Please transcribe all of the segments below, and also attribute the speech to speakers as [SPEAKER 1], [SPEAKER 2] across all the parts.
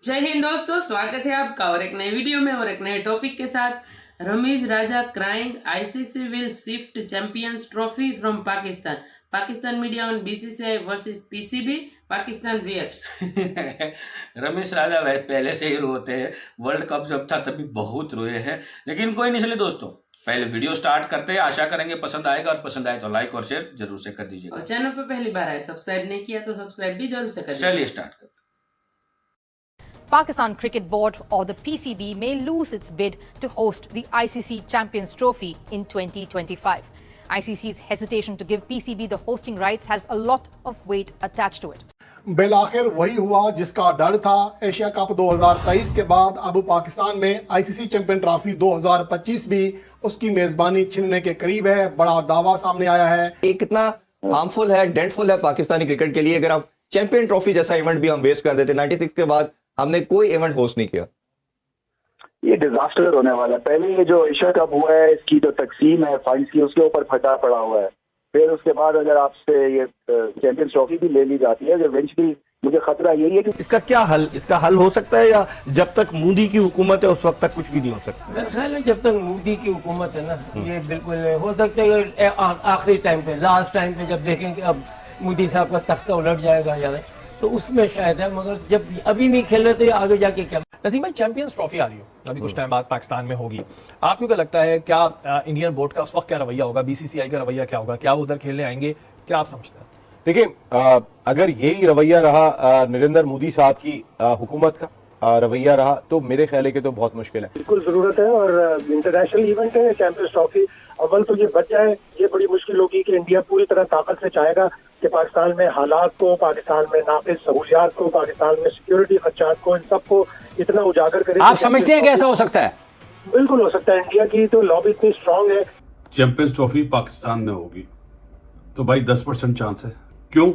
[SPEAKER 1] जय हिंद दोस्तों, स्वागत है आपका और एक नए वीडियो में और एक नए टॉपिक के साथ। Rameez Raja crying, ICC will shift champions trophy from Pakistan. Pakistan media on BCCI versus PCB, Pakistan reacts.
[SPEAKER 2] Ramesh Raja पहले से ही रोते हैं। वर्ल्ड कप जब था तभी बहुत रोए हैं, लेकिन कोई नहीं। चलिए दोस्तों, पहले वीडियो स्टार्ट करते हैं। आशा करेंगे पसंद आएगा, और पसंद आए तो लाइक और शेयर जरूर से कर दीजिएगा।
[SPEAKER 1] और चैनल पर पहली बार आए, सब्सक्राइब नहीं किया तो सब्सक्राइब भी जरूर से कर दीजिए।
[SPEAKER 2] चलिए स्टार्ट करते हैं।
[SPEAKER 3] Pakistan Cricket Board or the PCB may lose its bid to host the ICC Champions Trophy in 2025. ICC's hesitation to give PCB the hosting rights has a lot of weight attached to it.
[SPEAKER 4] बिलाखिर वही हुआ जिसका डर था। Asia cup 2023 के बाद अब पाकिस्तान में ICC champion trophy 2025 भी उसकी मेजबानी छीनने के करीब है। बड़ा दावा सामने आया है।
[SPEAKER 5] ये कितना हार्मफुल है, डेंटफुल है पाकिस्तानी क्रिकेट के लिए। अगर आप चैंपियन ट्रॉफी जैसा इवेंट भी हम वेस्ट कर देते, 96 के बाद हमने कोई इवेंट होस्ट नहीं किया।
[SPEAKER 6] ये डिजास्टर होने वाला है। पहले ये जो एशिया कप हुआ है, इसकी जो तकसीम है फंड्स की, उसके ऊपर फटा पड़ा हुआ है। फिर उसके बाद अगर आपसे ये चैंपियंस ट्रॉफी भी ले ली जाती है, इवेंचुअली मुझे खतरा यही है कि
[SPEAKER 7] इसका हल हो सकता है, या जब तक मोदी की हुकूमत है उस वक्त तक कुछ भी नहीं हो सकता?
[SPEAKER 8] मेरा ख्याल है जब तक मोदी की हुकूमत है ना, ये बिल्कुल हो सकता है। आखिरी टाइम पे, लास्ट टाइम पे जब देखेंगे अब मोदी साहब का तख्ता उलट जाएगा यार, तो उसमें शायद है। मगर जब अभी नहीं खेल रहे तो ये आगे जाके क्या।
[SPEAKER 9] नसीम भाई, चैंपियंस ट्रॉफी आ रही हो अभी कुछ टाइम बाद पाकिस्तान में होगी। आपको क्या लगता है, क्या इंडियन बोर्ड का उस वक्त क्या रवैया होगा, बीसीसीआई का रवैया क्या होगा? क्या वो उधर खेलने आएंगे? क्या आप समझते हैं?
[SPEAKER 10] देखिए, अगर यही रवैया रहा नरेंद्र मोदी साहब की हुकूमत का रवैया रहा, तो मेरे ख्याल है कि तो बहुत मुश्किल है।
[SPEAKER 6] बिल्कुल जरूरत है। और इंटरनेशनल इवेंट है चैंपियंस ट्रॉफी, अव्वल तो ये बच जाए। ये बड़ी मुश्किल होगी कि इंडिया पूरी तरह ताकत से चाहेगा कि पाकिस्तान में हालात को, पाकिस्तान में नाफिज सहूलियात को, पाकिस्तान में सिक्योरिटी खर्चात को, इन सबको इतना उजागर करे।
[SPEAKER 2] आप समझते हैं कि ऐसा हो सकता है?
[SPEAKER 6] बिल्कुल हो सकता है। इंडिया की तो लॉबी इतनी स्ट्रांग है।
[SPEAKER 11] चैंपियंस ट्रॉफी पाकिस्तान में होगी तो भाई 10% चांस है। क्यों?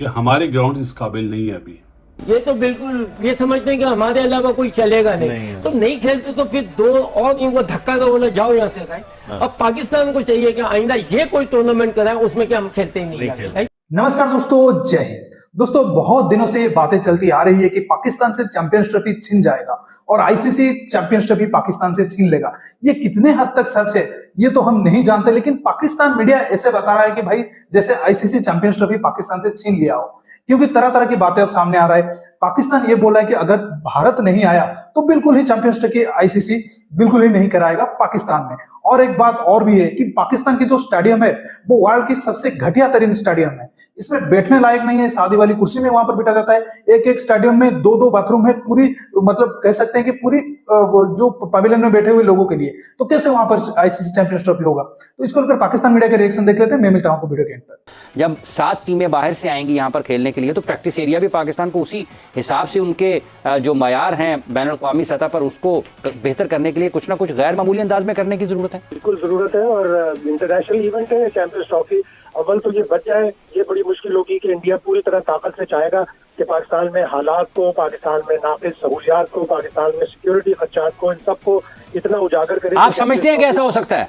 [SPEAKER 11] कि हमारे ग्राउंड इस काबिल नहीं है अभी।
[SPEAKER 8] ये तो बिल्कुल ये समझते हैं कि हमारे अलावा कोई चलेगा नहीं, तो नहीं खेलते तो फिर दो और इनको धक्का दो, बोला जाओ यहाँ से भाई। अब पाकिस्तान को चाहिए कि आइंदा ये कोई टूर्नामेंट कराए उसमें क्या हम खेलते ही नहीं।
[SPEAKER 12] नमस्कार दोस्तों, जय हिंद। दोस्तों, बहुत दिनों से ये बातें चलती आ रही है कि पाकिस्तान से चैंपियंस ट्रॉफी छीन जाएगा और आईसीसी चैंपियंस ट्रॉफी पाकिस्तान से छीन लेगा। ये कितने हद तक सच है ये तो हम नहीं जानते, लेकिन पाकिस्तान मीडिया ऐसे बता रहा है कि भाई जैसे आईसीसी चैंपियंस ट्रॉफी पाकिस्तान से छीन लिया हो, क्योंकि तरह तरह की बातें अब सामने आ रहा है। पाकिस्तान ये बोला है कि अगर भारत नहीं आया तो बिल्कुल ही चैंपियंस ट्रॉफी आईसीसी बिल्कुल ही नहीं कराएगा पाकिस्तान में। और एक बात और भी है कि पाकिस्तान की जो स्टेडियम है वो वर्ल्ड की सबसे घटिया तरीन स्टेडियम है। इसमें बैठने लायक नहीं है, शादी वाली कुर्सी में वहां पर बैठा जाता है। एक एक स्टेडियम में दो बाथरूम है, पूरी मतलब कह सकते हैं कि पूरी जो पवेलियन में बैठे हुए लोगों के लिए। तो कैसे वहां पर आईसीसी चैंपियंस ट्रॉफी होगा? तो इसको लेकर पाकिस्तान मीडिया के रिएक्शन देख लेते हैं। मैं मिलता हूं आपको वीडियो के एंड पर।
[SPEAKER 2] जब 7 टीमें बाहर से आएंगी यहाँ पर खेलने के लिए, तो प्रैक्टिस एरिया भी पाकिस्तान को उसी हिसाब से उनके जो मयार हैं बैनुल अक़वामी सतह पर, उसको बेहतर करने के लिए कुछ ना कुछ गैर मामूली अंदाज में करने की जरूरत है।
[SPEAKER 6] बिल्कुल जरूरत है। और इंटरनेशनल इवेंट है चैंपियंस ट्रॉफी, अव्वल तो ये बच जाए। ये बड़ी मुश्किल होगी कि इंडिया पूरी तरह ताकत से चाहेगा कि पाकिस्तान में हालात को, पाकिस्तान में नाफिज सहूलियात को, पाकिस्तान में सिक्योरिटी खर्चात को, इन सबको इतना उजागर करे।
[SPEAKER 2] आप समझते हैं कि ऐसा हो सकता है?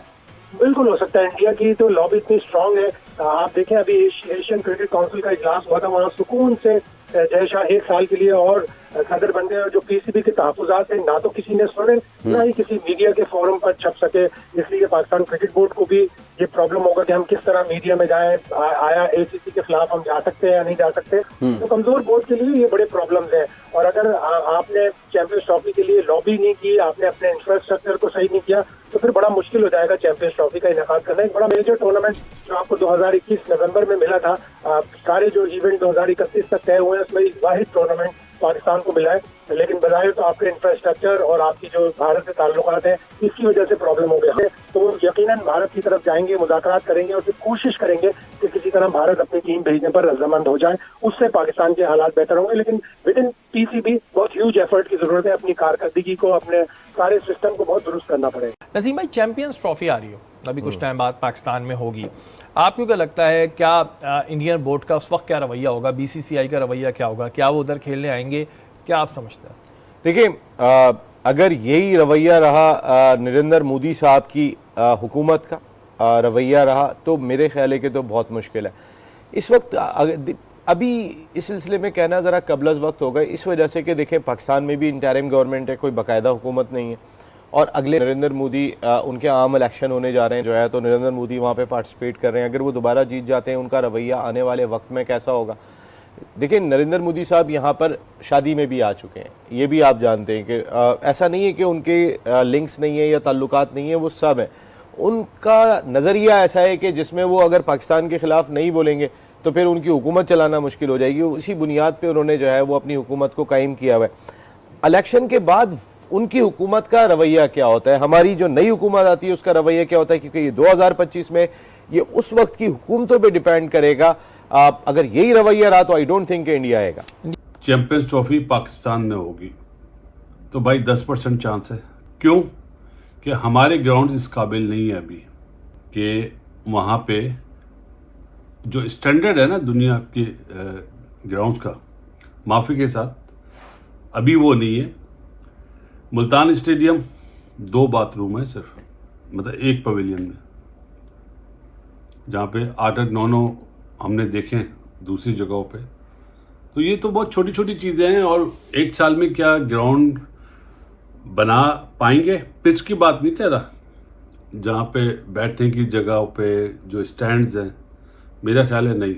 [SPEAKER 6] बिल्कुल हो सकता है। इंडिया की तो लॉबी इतनी स्ट्रांग है। आप देखें, अभी एशियन क्रिकेट काउंसिल का इजलास हुआ था, वहाँ सुकून से जय शाह 1 साल के लिए और सदर बन गए। और जो पीसीबी के तहफुजात थे, ना तो किसी ने सुने, ना ही किसी मीडिया के फोरम पर छप सके। इसलिए पाकिस्तान क्रिकेट बोर्ड को भी ये प्रॉब्लम होगा कि हम किस तरह मीडिया में जाएं। आया एसीसी के खिलाफ हम जा सकते हैं या नहीं जा सकते? तो कमजोर बोर्ड के लिए ये बड़े प्रॉब्लम्स हैं। और अगर आपने चैंपियंस ट्रॉफी के लिए लॉबी नहीं की, आपने अपने इंफ्रास्ट्रक्चर को सही नहीं किया, तो फिर बड़ा मुश्किल हो जाएगा चैंपियंस ट्रॉफी का इनेकाद करना। एक बड़ा मेजर टूर्नामेंट जो आपको 2021 नवंबर में मिला था, सारे जो इवेंट 2031 तक तय हुए हैं, उसमें वाहिद टूर्नामेंट पाकिस्तान को मिला है। लेकिन बजाय तो आपके इंफ्रास्ट्रक्चर और आपकी जो भारत से ताल्लुकात हैं, इसकी वजह से प्रॉब्लम हो गया है। तो वो यकीनन भारत की तरफ जाएंगे, मुज़ाकरात करेंगे और फिर कोशिश करेंगे कि किसी तरह भारत अपनी टीम भेजने पर रजामंद हो जाए। उससे पाकिस्तान के हालात बेहतर होंगे। लेकिन विद इन पीसीबी बहुत ह्यूज एफर्ट की जरूरत है। अपनी कारकर्दगी को, अपने सारे सिस्टम को बहुत दुरुस्त करना पड़ेगा।
[SPEAKER 9] नसीम भाई, चैंपियंस ट्रॉफी आ रही हो अभी कुछ टाइम बाद पाकिस्तान में होगी। आपको क्या लगता है, क्या इंडियन बोर्ड का उस वक्त क्या रवैया होगा, बीसीसीआई का रवैया क्या होगा? क्या वो उधर खेलने आएंगे? क्या आप समझते हैं?
[SPEAKER 10] देखिए, अगर यही रवैया रहा नरेंद्र मोदी साहब की हुकूमत का रवैया रहा, तो मेरे ख्याल है कि तो बहुत मुश्किल है। इस वक्त अभी इस सिलसिले में कहना ज़रा कबलज वक्त होगा, इस वजह से कि देखें पाकिस्तान में भी इंटरिम गवर्नमेंट है, कोई बाकायदा हुकूमत नहीं है, और अगले नरेंद्र मोदी उनके आम इलेक्शन होने जा रहे हैं जो है, तो नरेंद्र मोदी वहाँ पे पार्टिसिपेट कर रहे हैं। अगर वो दोबारा जीत जाते हैं, उनका रवैया आने वाले वक्त में कैसा होगा? देखिए नरेंद्र मोदी साहब यहाँ पर शादी में भी आ चुके हैं, ये भी आप जानते हैं कि ऐसा नहीं है कि उनके लिंक्स नहीं है या ताल्लुकात नहीं है, वो सब हैं। उनका नज़रिया ऐसा है कि जिसमें वो अगर पाकिस्तान के ख़िलाफ़ नहीं बोलेंगे तो फिर उनकी हुकूमत चलाना मुश्किल हो जाएगी। उसी बुनियाद पे उन्होंने जो है वो अपनी हुकूमत को कायम किया हुआ है। इलेक्शन के बाद उनकी हुकूमत का रवैया क्या होता है, हमारी जो नई हुकूमत आती है उसका रवैया क्या होता है, क्योंकि ये 2025 में ये उस वक्त की हुकूमतों पे डिपेंड करेगा। अगर यही रवैया रहा तो आई डोंट थिंक इंडिया आएगा।
[SPEAKER 11] चैंपियंस ट्रॉफी पाकिस्तान में होगी तो भाई 10% चांस है। क्यों? कि हमारे ग्राउंड इस काबिल नहीं है अभी कि वहाँ पे जो स्टैंडर्ड है ना दुनिया के ग्राउंड्स का, माफ़ी के साथ, अभी वो नहीं है। मुल्तान स्टेडियम 2 बाथरूम है सिर्फ, मतलब एक पवेलियन में, जहाँ पे 8-9 हमने देखे दूसरी जगहों पे। तो ये तो बहुत छोटी छोटी चीज़ें हैं, और एक साल में क्या ग्राउंड बना पाएंगे? पिच की बात नहीं कह रहा, जहाँ पे बैठने की जगहों पे जो स्टैंड्स हैं, मेरा ख्याल है नहीं,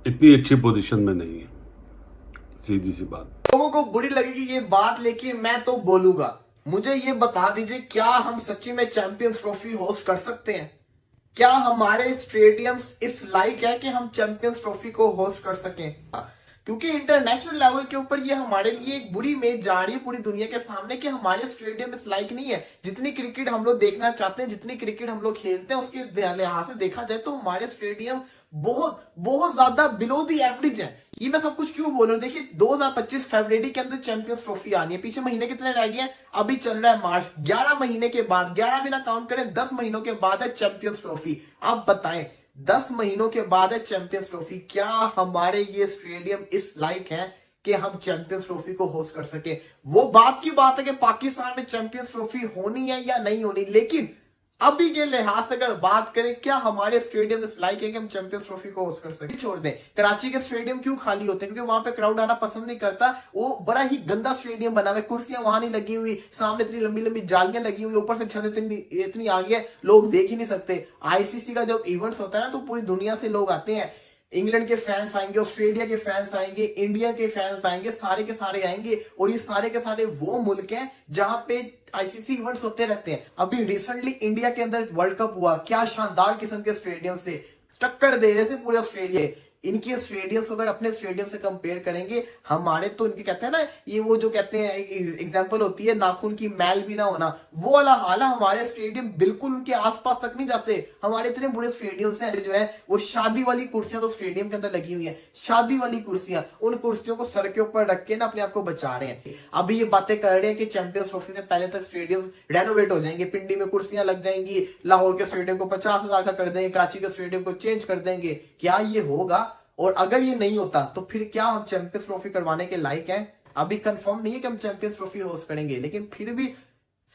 [SPEAKER 11] इतनी अच्छी पोजीशन में नहीं है, सीधी सी बात।
[SPEAKER 13] लोगों को बुरी लगेगी ये बात, लेकिन मैं तो बोलूंगा। मुझे ये बता दीजिए, क्या हम सच्ची में चैंपियंस ट्रॉफी होस्ट कर सकते हैं? क्या हमारे स्टेडियम्स इस लायक है कि हम चैंपियंस ट्रॉफी को होस्ट कर सकें? क्योंकि इंटरनेशनल लेवल के ऊपर ये हमारे लिए एक बुरी इमेज जा रही है पूरी दुनिया के सामने कि हमारे स्टेडियम इस लायक नहीं है। जितनी क्रिकेट हम लोग देखना चाहते हैं, जितनी क्रिकेट हम लोग खेलते हैं, उसके लिहाज से देखा जाए तो हमारे स्टेडियम बहुत बहुत ज्यादा बिलो द एवरेज है। ये मैं सब कुछ क्यों बोल रहा हूँ? देखिए 2025 फरवरी के अंदर चैंपियंस ट्रॉफी आनी है। पीछे महीने कितने रह गए हैं? अभी चल रहा है मार्च। 11 महीने के बाद, 11 भी ना काउंट करें, 10 महीनों के बाद है चैंपियंस ट्रॉफी। आप बताएं, 10 महीनों के बाद है चैंपियंस ट्रॉफी, क्या हमारे ये स्टेडियम इस लायक है कि हम चैंपियंस ट्रॉफी को होस्ट कर सके? वो बात की बात है कि पाकिस्तान में चैंपियंस ट्रॉफी होनी है या नहीं होनी, लेकिन अभी के लिहाज से अगर बात करें, क्या हमारे स्टेडियम इस लायक है कि हम चैंपियंस ट्रॉफी को होस्ट कर सके? छोड़ दें, कराची के स्टेडियम क्यों खाली होते हैं? क्योंकि वहां पे क्राउड आना पसंद नहीं करता। वो बड़ा ही गंदा स्टेडियम बना हुआ है, कुर्सियां वहां नहीं लगी हुई, सामने इतनी लंबी लंबी जालियां लगी हुई, ऊपर से छत इतनी आगे है, लोग देख ही नहीं सकते। आईसीसी का जब इवेंट्स होता है ना, तो पूरी दुनिया से लोग आते हैं। इंग्लैंड के फैंस आएंगे, ऑस्ट्रेलिया के फैंस आएंगे, इंडिया के फैंस आएंगे, सारे के सारे आएंगे। और ये सारे के सारे वो मुल्क हैं जहां पे आईसीसी इवेंट्स होते रहते हैं। अभी रिसेंटली इंडिया के अंदर वर्ल्ड कप हुआ, क्या शानदार किस्म के स्टेडियम से टक्कर दे रहे थे पूरे ऑस्ट्रेलिया। इनके स्टेडियम्स अगर अपने स्टेडियम से कंपेयर करेंगे, हमारे तो इनके कहते हैं ना, ये वो जो कहते हैं एग्जांपल होती है नाखून की मैल भी ना होना, वो वाला हाल है। हमारे स्टेडियम बिल्कुल उनके आसपास तक नहीं जाते। हमारे इतने बुरे स्टेडियम्स हैं जो है वो शादी वाली कुर्सियां तो स्टेडियम के अंदर लगी हुई हैं, शादी वाली कुर्सियां, उन कुर्सियों को सर के ऊपर रख के ना अपने आप को बचा रहे हैं। अभी ये बातें कर रहे हैं कि चैंपियंस ट्रॉफी से पहले तक स्टेडियम रेनोवेट हो जाएंगे, पिंडी में कुर्सियां लग जाएंगी, लाहौर के स्टेडियम को 50,000 का कर देंगे, कराची के स्टेडियम को चेंज कर देंगे। क्या ये होगा? और अगर ये नहीं होता तो फिर क्या हम चैंपियंस ट्रॉफी करवाने के लायक हैं? अभी कंफर्म नहीं है कि हम चैंपियंस ट्रॉफी होस्ट करेंगे, लेकिन फिर भी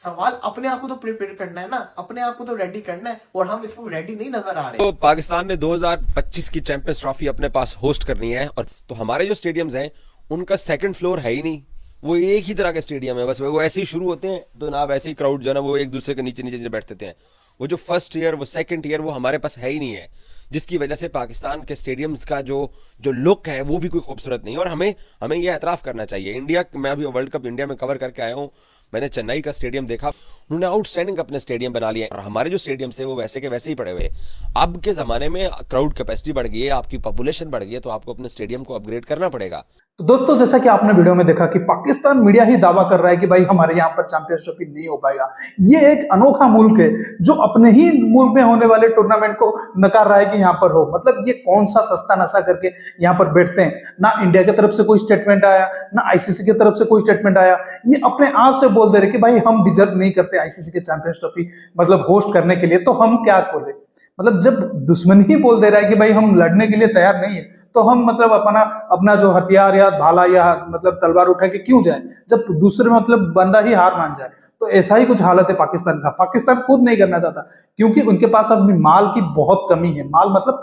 [SPEAKER 13] सवाल अपने आप को तो प्रिपेयर करना है ना, अपने आप को तो रेडी करना है, और हम इसको रेडी नहीं नजर आ रहे।
[SPEAKER 14] तो पाकिस्तान ने 2025 की चैंपियंस ट्रॉफी अपने पास होस्ट करनी है, और तो हमारे जो स्टेडियम्स हैं उनका सेकंड फ्लोर है ही नहीं, वो एक ही तरह के स्टेडियम है, बस वो ऐसे ही शुरू होते हैं तो ना वैसे ही क्राउड जो है ना वो एक दूसरे के नीचे नीचे बैठते हैं। वो जो फर्स्ट ईयर, वो सेकंड ईयर, वो हमारे पास है ही नहीं है, जिसकी वजह से पाकिस्तान के स्टेडियम्स का जो लुक है वो भी कोई खूबसूरत नहीं है। और हमें ये एतराफ़ करना चाहिए। इंडिया, मैं अभी वर्ल्ड कप इंडिया में कवर करके आया हूँ, मैंने चेन्नई का स्टेडियम देखा, उन्होंने आउटस्टैंडिंग अपने स्टेडियम बना लिया, और हमारे जो स्टेडियम्स है वो वैसे के वैसे ही पड़े हुए। अब के ज़माने में क्राउड कैपेसिटी बढ़ गई है, आपकी पॉपुलेशन बढ़ गई है, तो आपको अपने स्टेडियम को अपग्रेड करना पड़ेगा।
[SPEAKER 12] तो दोस्तों, जैसा कि आपने वीडियो में देखा कि पाकिस्तान मीडिया ही दावा कर रहा है कि भाई हमारे यहाँ पर चैंपियंस ट्रॉफी नहीं हो पाएगा। ये एक अनोखा मुल्क है जो अपने ही मुल्क में होने वाले टूर्नामेंट को नकार रहा है कि यहाँ पर हो। मतलब ये कौन सा सस्ता नशा करके यहाँ पर बैठते हैं? ना इंडिया की तरफ से कोई स्टेटमेंट आया, ना आईसीसी की तरफ से कोई स्टेटमेंट आया। ये अपने आप से बोल दे रहे कि भाई हम डिजर्व नहीं करते आईसीसी के चैंपियंस ट्रॉफी मतलब होस्ट करने के लिए, तो हम क्या बोले। मतलब जब दुश्मन ही बोल दे रहा है कि भाई हम लड़ने के लिए तैयार नहीं है, तो हम मतलब अपना जो हथियार या भाला या मतलब तलवार उठा के क्यों जाए, जब दूसरे मतलब बंदा ही हार मान जाए। तो ऐसा ही कुछ हालत है पाकिस्तान का। पाकिस्तान खुद नहीं करना चाहता क्योंकि उनके पास अभी माल की बहुत कमी है। माल मतलब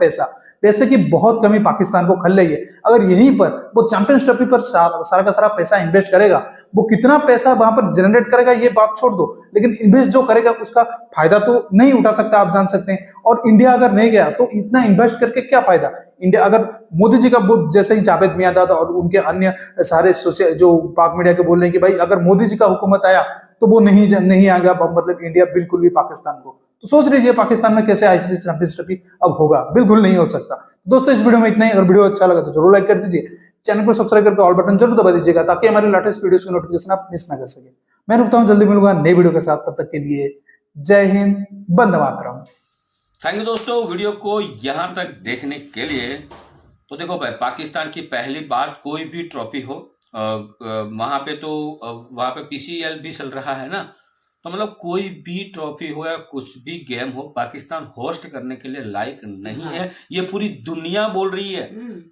[SPEAKER 12] पैसे की बहुत कमी पाकिस्तान को खल रही है। अगर यहीं पर वो चैंपियंस ट्रॉफी पर सारा का सारा पैसा इन्वेस्ट करेगा, वो कितना पैसा वहां पर जनरेट करेगा ये बात छोड़ दो, लेकिन इन्वेस्ट जो करेगा उसका फायदा तो नहीं उठा सकता, आप जान सकते हैं। और इंडिया अगर नहीं गया तो इतना इन्वेस्ट करके क्या फायदा। इंडिया अगर मोदी जी का जैसे ही जावेद मियांदाद और उनके अन्य सारे जो पाक मीडिया के बोल रहे हैं कि भाई अगर मोदी जी का हुकूमत आया तो वो नहीं आएगा मतलब इंडिया बिल्कुल भी पाकिस्तान को। तो सोच लीजिए पाकिस्तान में कैसे आईसीसी चैंपियंस ट्रॉफी अब होगा, बिल्कुल नहीं हो सकता। दोस्तों इस वीडियो में इतना ही। अगर वीडियो अच्छा लगा तो जरूर लाइक कर दीजिए, चैनल को सब्सक्राइब करके ऑल बटन जरूर दबा दीजिएगा ताकि हमारे लेटेस्ट वीडियोस की नोटिफिकेशन आप मिस ना कर सके। मैं रुकता हूं, जल्दी मिलूंगा नई वीडियो के साथ, तब तक के लिए जय हिंद, वंदे मातरम।
[SPEAKER 2] थैंक यू दोस्तों वीडियो को यहाँ तक देखने के लिए। तो देखो भाई, पाकिस्तान की पहली बात, कोई भी ट्रॉफी हो वहां पे पीसीएल भी चल रहा है ना, तो मतलब कोई भी ट्रॉफी हो या कुछ भी गेम हो, पाकिस्तान होस्ट करने के लिए लायक नहीं है। ये पूरी दुनिया बोल रही है,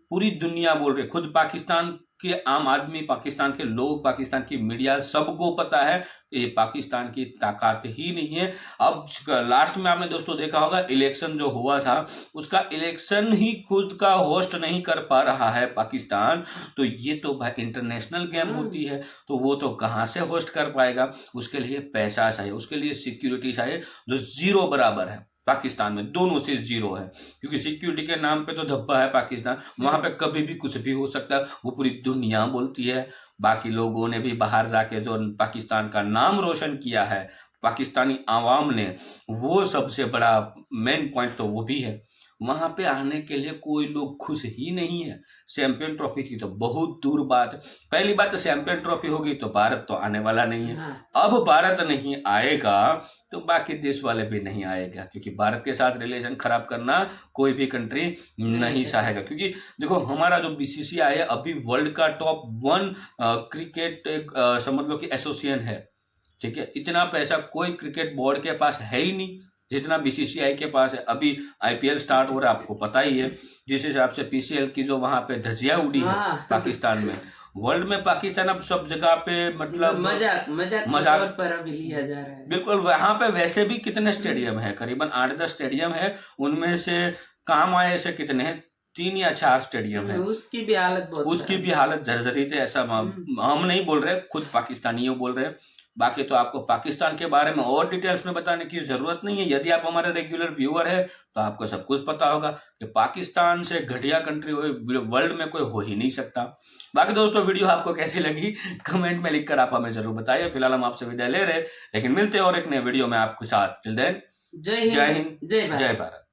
[SPEAKER 2] पूरी दुनिया बोल रही है। खुद पाकिस्तान के आम आदमी, पाकिस्तान के लोग, पाकिस्तान की मीडिया, सबको पता है कि ये पाकिस्तान की ताकत ही नहीं है। अब लास्ट में आपने दोस्तों देखा होगा, इलेक्शन जो हुआ था उसका इलेक्शन ही खुद का होस्ट नहीं कर पा रहा है पाकिस्तान, तो ये तो भाई इंटरनेशनल गेम होती है, तो वो तो कहाँ से होस्ट कर पाएगा। उसके लिए पैसा चाहिए, उसके लिए सिक्योरिटी चाहिए, जो जीरो बराबर है पाकिस्तान में, दोनों से जीरो है। क्योंकि सिक्योरिटी के नाम पे तो धब्बा है पाकिस्तान, वहां पे कभी भी कुछ भी हो सकता है। वो पूरी दुनिया बोलती है। बाकी लोगों ने भी बाहर जाके जो पाकिस्तान का नाम रोशन किया है, पाकिस्तानी आवाम ने, वो सबसे बड़ा मेन पॉइंट तो वो भी है। वहां पे आने के लिए कोई लोग खुश ही नहीं है। चैंपियन ट्रॉफी की तो बहुत दूर बात है। पहली बात तो चैंपियन ट्रॉफी होगी तो भारत तो आने वाला नहीं है। अब भारत नहीं आएगा तो बाकी देश वाले भी नहीं आएगा, क्योंकि भारत के साथ रिलेशन खराब करना कोई भी कंट्री नहीं चाहेगा। क्योंकि देखो, हमारा जो बीसीसीआई है अभी वर्ल्ड का टॉप 1 क्रिकेट समझ लो कि एसोसिएशन है, ठीक है। इतना पैसा कोई क्रिकेट बोर्ड के पास है ही नहीं जितना बीसीसीआई के पास है। अभी आईपीएल स्टार्ट हो रहा है, आपको पता ही है। जिस हिसाब से पीसीएल की जो वहां पे धज्जियां उड़ी है पाकिस्तान में, वर्ल्ड में पाकिस्तान अब सब जगह पे मतलब मजाक
[SPEAKER 1] पर अभी लिया जा रहा है।
[SPEAKER 2] बिल्कुल। वहां पे वैसे भी कितने स्टेडियम है, करीबन 8-10 स्टेडियम है, उनमें से काम आए से कितने हैं, 3 या 4 स्टेडियम है।
[SPEAKER 1] उसकी भी हालत
[SPEAKER 2] जर्जरित है। ऐसा हम नहीं बोल रहे, खुद पाकिस्तानी बोल रहे हैं। बाकी तो आपको पाकिस्तान के बारे में और डिटेल्स में बताने की जरूरत नहीं है। यदि आप हमारे रेगुलर व्यूअर है तो आपको सब कुछ पता होगा कि पाकिस्तान से घटिया कंट्री वर्ल्ड में कोई हो ही नहीं सकता। बाकी दोस्तों, वीडियो आपको कैसी लगी कमेंट में लिखकर आप हमें जरूर बताइए। फिलहाल हम आपसे विदाई ले रहे, लेकिन मिलते हैं और एक नए वीडियो में आपके साथ। टिल देन, जय हिंद, जय भारत।